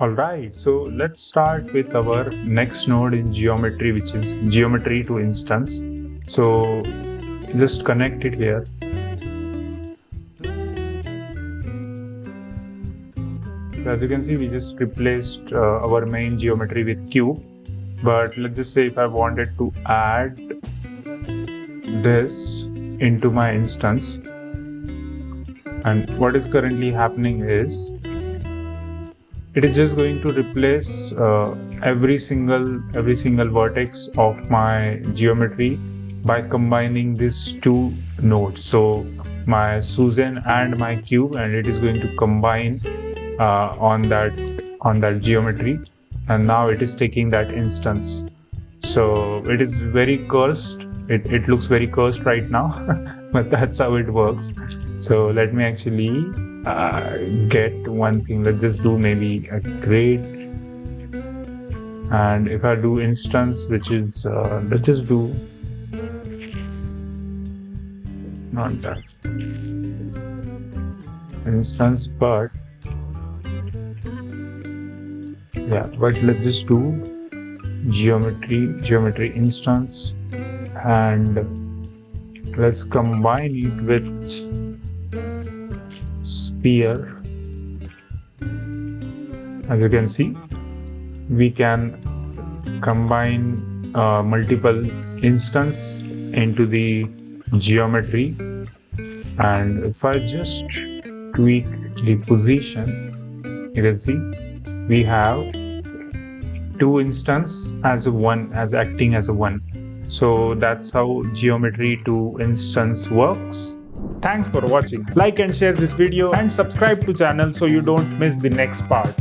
Alright, so let's start with our next node in geometry, which is geometry to instance. So just connect it here. As you can see, we just replaced our main geometry with cube. But let's just say if I wanted to add this into my instance, and what is currently happening is it is just going to replace every single vertex of my geometry by combining these two nodes. So my Susan and my cube, and it is going to combine on that geometry, and now it is taking that instance. So it is very cursed. It looks very cursed right now, but that's how it works. So let me actually get one thing. Let's just do maybe a grade, and if I do instance, which is let's just do not that instance, but yeah, but let's just do geometry instance, and let's combine it with sphere. As you can see, we can combine multiple instance into the geometry, and if I just tweak the position, you can see we have two instance as acting as a one. So that's how geometry to instance works. Thanks for watching. Like and share this video and subscribe to channel so you don't miss the next part.